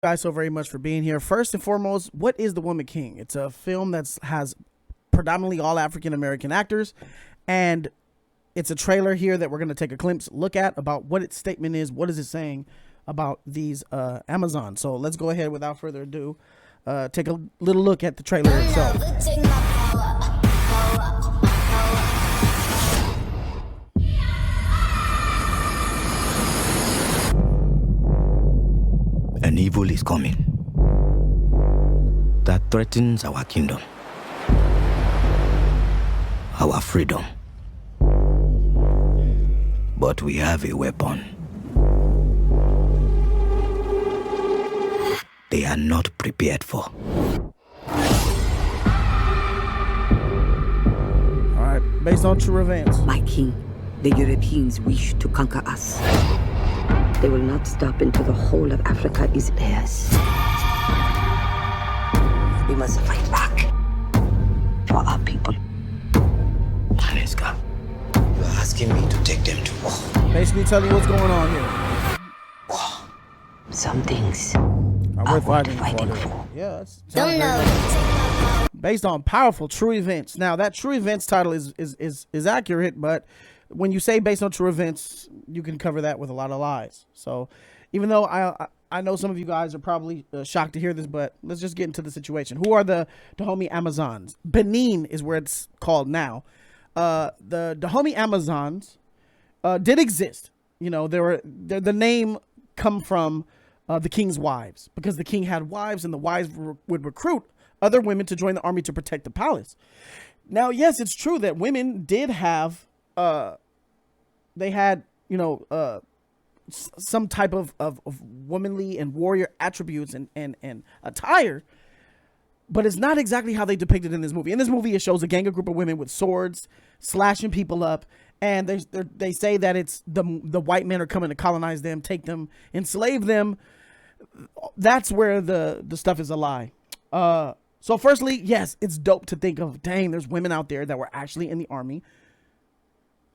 Guys, so very much for being here. First and foremost, what is The Woman King? It's a film that has predominantly all African American actors, and it's a trailer here that we're going to take a glimpse look at about what its statement is. What is it saying about these Amazons? So let's go ahead without further ado. Take a little look at the trailer itself. An evil is coming that threatens our kingdom, our freedom. But we have a weapon. They are not prepared for. All right, based on true events. My king, the Europeans wish to conquer us. They will not stop until the whole of Africa is theirs. We must fight back for our people. Maneska, you're asking me to take them to war. Basically telling you what's going on here. War. Some things Are are worth worth fighting fighting for. for. Yeah, that's don't know. Based on powerful true events. Now that true events title is accurate, but when you say based on true events, you can cover that with a lot of lies. So even though I know some of you guys are probably shocked to hear this, but let's just get into the situation. Who are the Dahomey Amazons? Benin is where it's called now. The Dahomey Amazons did exist. You know, the name come from the king's wives, because the king had wives and the wives would recruit other women to join the army to protect the palace. Now, yes, it's true that women did have they had, you know, some type of womanly and warrior attributes and attire, but it's not exactly how they depicted in this movie. In this movie, it shows a group of women with swords slashing people up, and they say that it's the white men are coming to colonize them, take them, enslave them. That's where the stuff is a lie. So firstly, yes, it's dope to think of, dang, there's women out there that were actually in the army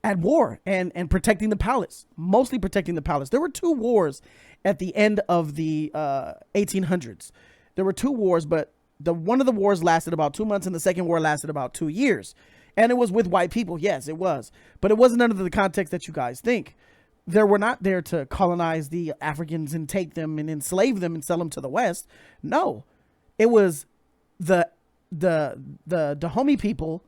at war and protecting the palace, mostly protecting the palace. There were two wars at the end of the 1800s. There were two wars, but one of the wars lasted about 2 months and the second war lasted about 2 years. And it was with white people. Yes, it was. But it wasn't under the context that you guys think. They were not there to colonize the Africans and take them and enslave them and sell them to the West. No, it was the Dahomey people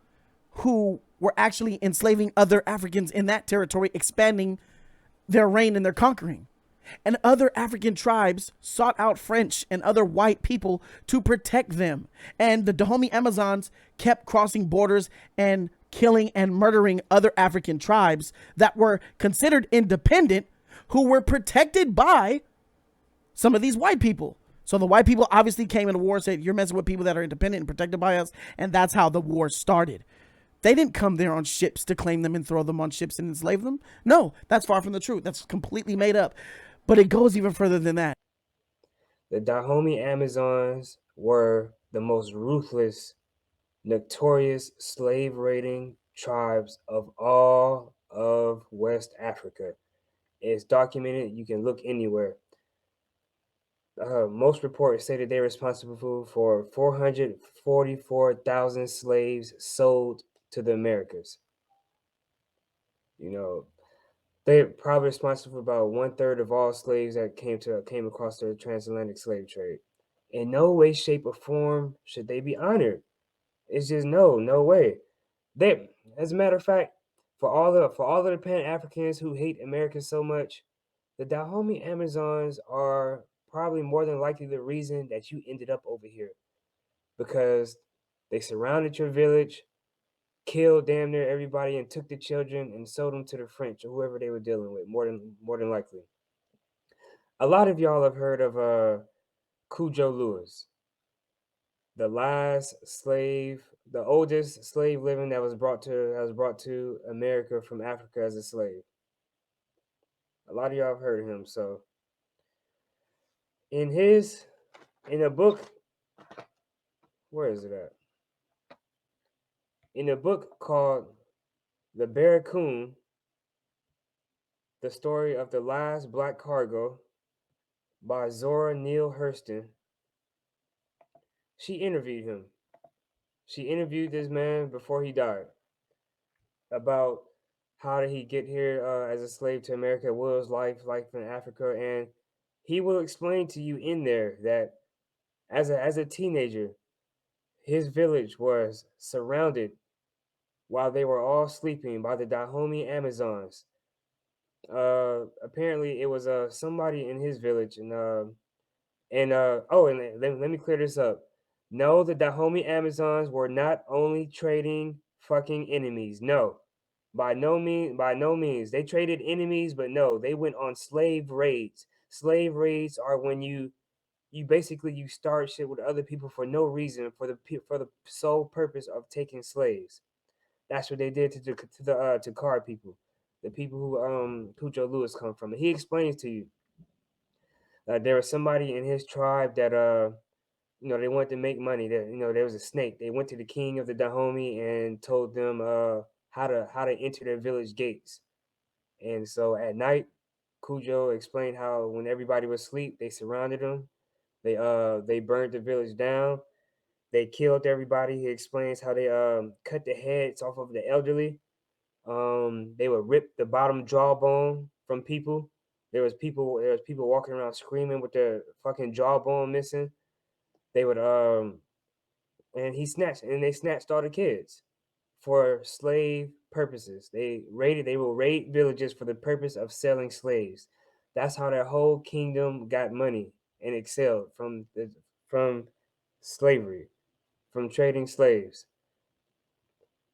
who were actually enslaving other Africans in that territory, expanding their reign and their conquering. And other African tribes sought out French and other white people to protect them. And the Dahomey Amazons kept crossing borders and killing and murdering other African tribes that were considered independent, who were protected by some of these white people. So the white people obviously came into war and said, you're messing with people that are independent and protected by us. And that's how the war started. They didn't come there on ships to claim them and throw them on ships and enslave them. No, that's far from the truth. That's completely made up. But it goes even further than that. The Dahomey Amazons were the most ruthless, notorious slave raiding tribes of all of West Africa. It's documented. You can look anywhere. Most reports say that they're responsible for 444,000 slaves sold to the Americas. You know, they're probably responsible for about 1/3 of all slaves that came across the transatlantic slave trade. In no way, shape, or form should they be honored. It's just no way. They, as a matter of fact, for all of the Pan Africans who hate America so much, the Dahomey Amazons are probably more than likely the reason that you ended up over here, because they surrounded your village, killed damn near everybody, and took the children and sold them to the French or whoever they were dealing with. More than likely, a lot of y'all have heard of Cujo Lewis, the last slave, the oldest slave living that was brought to America from Africa as a slave. A lot of y'all have heard of him. So in a book, where is it at? In a book called The Barracoon, the story of the last black cargo, by Zora Neale Hurston. She interviewed him. She interviewed this man before he died about how did he get here as a slave to America, what was life in Africa, and he will explain to you in there that as a teenager, his village was surrounded while they were all sleeping by the Dahomey Amazons. Apparently, it was somebody in his village, and let me clear this up. No, the Dahomey Amazons were not only trading fucking enemies. No, by no means. They traded enemies, but no, they went on slave raids. Slave raids are when you basically you start shit with other people for no reason, for the sole purpose of taking slaves. That's what they did to Card people, the people who Cujo Lewis come from. And he explains to you that there was somebody in his tribe that they wanted to make money. That there was a snake. They went to the king of the Dahomey and told them how to enter their village gates. And so at night, Cujo explained how when everybody was asleep, they surrounded them. They burned the village down. They killed everybody. He explains how they cut the heads off of the elderly. They would rip the bottom jawbone from people. There was people walking around screaming with their fucking jawbone missing. They would and they snatched all the kids for slave purposes. They will raid villages for the purpose of selling slaves. That's how their whole kingdom got money and excelled from slavery, from trading slaves.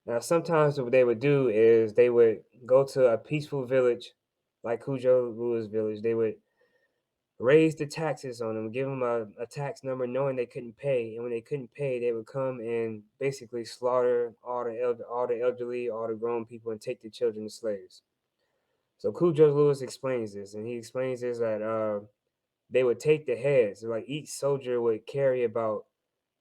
Now, sometimes what they would do is they would go to a peaceful village, like Cujo Lewis village. They would raise the taxes on them, give them a tax number, knowing they couldn't pay. And when they couldn't pay, they would come and basically slaughter all the elderly, all the grown people, and take the children as slaves. So Cujo Lewis explains this, and he explains this that they would take the heads. So like each soldier would carry about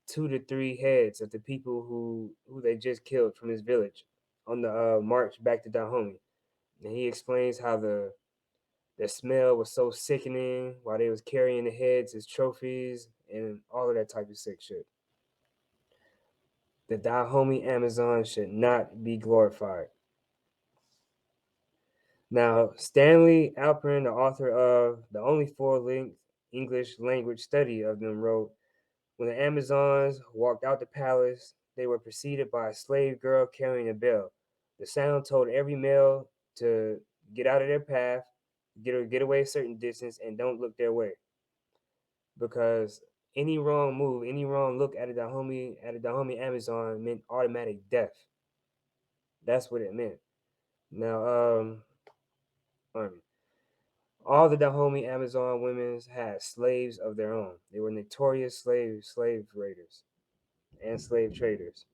2 to 3 heads of the people who they just killed from his village on the march back to Dahomey. And he explains how the smell was so sickening while they was carrying the heads as trophies and all of that type of sick shit. The Dahomey Amazon should not be glorified. Now, Stanley Alpern, the author of the only full-length English language study of them, wrote, when the Amazons walked out the palace, they were preceded by a slave girl carrying a bell. The sound told every male to get out of their path, get away a certain distance, and don't look their way. Because any wrong move, any wrong look at a Dahomey Amazon meant automatic death. That's what it meant. Now, Army. All the Dahomey Amazon women had slaves of their own. They were notorious slave raiders and slave traders.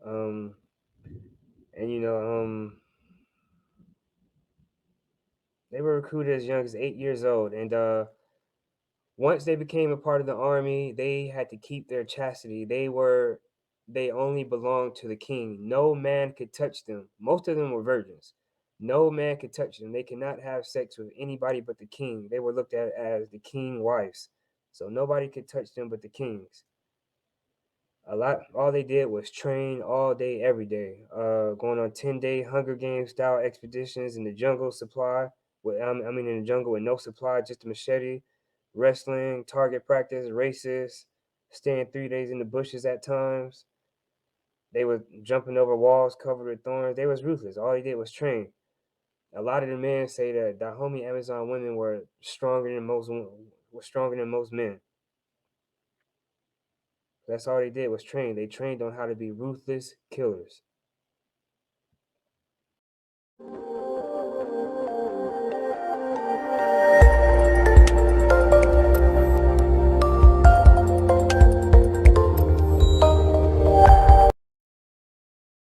Um, and they were recruited as young as 8 years old, and once they became a part of the army, they had to keep their chastity. They only belonged to the king. No man could touch them. Most of them were virgins. No man could touch them. They could not have sex with anybody but the king. They were looked at as the king wives. So nobody could touch them but the kings. All they did was train all day, every day, going on 10-day Hunger Games style expeditions in the jungle in the jungle with no supply, just a machete, wrestling, target practice, races, staying 3 days in the bushes at times. They were jumping over walls covered with thorns. They was ruthless. All they did was train. A lot of the men say that Dahomey Amazon women were stronger than most men. That's all they did was train. They trained on how to be ruthless killers.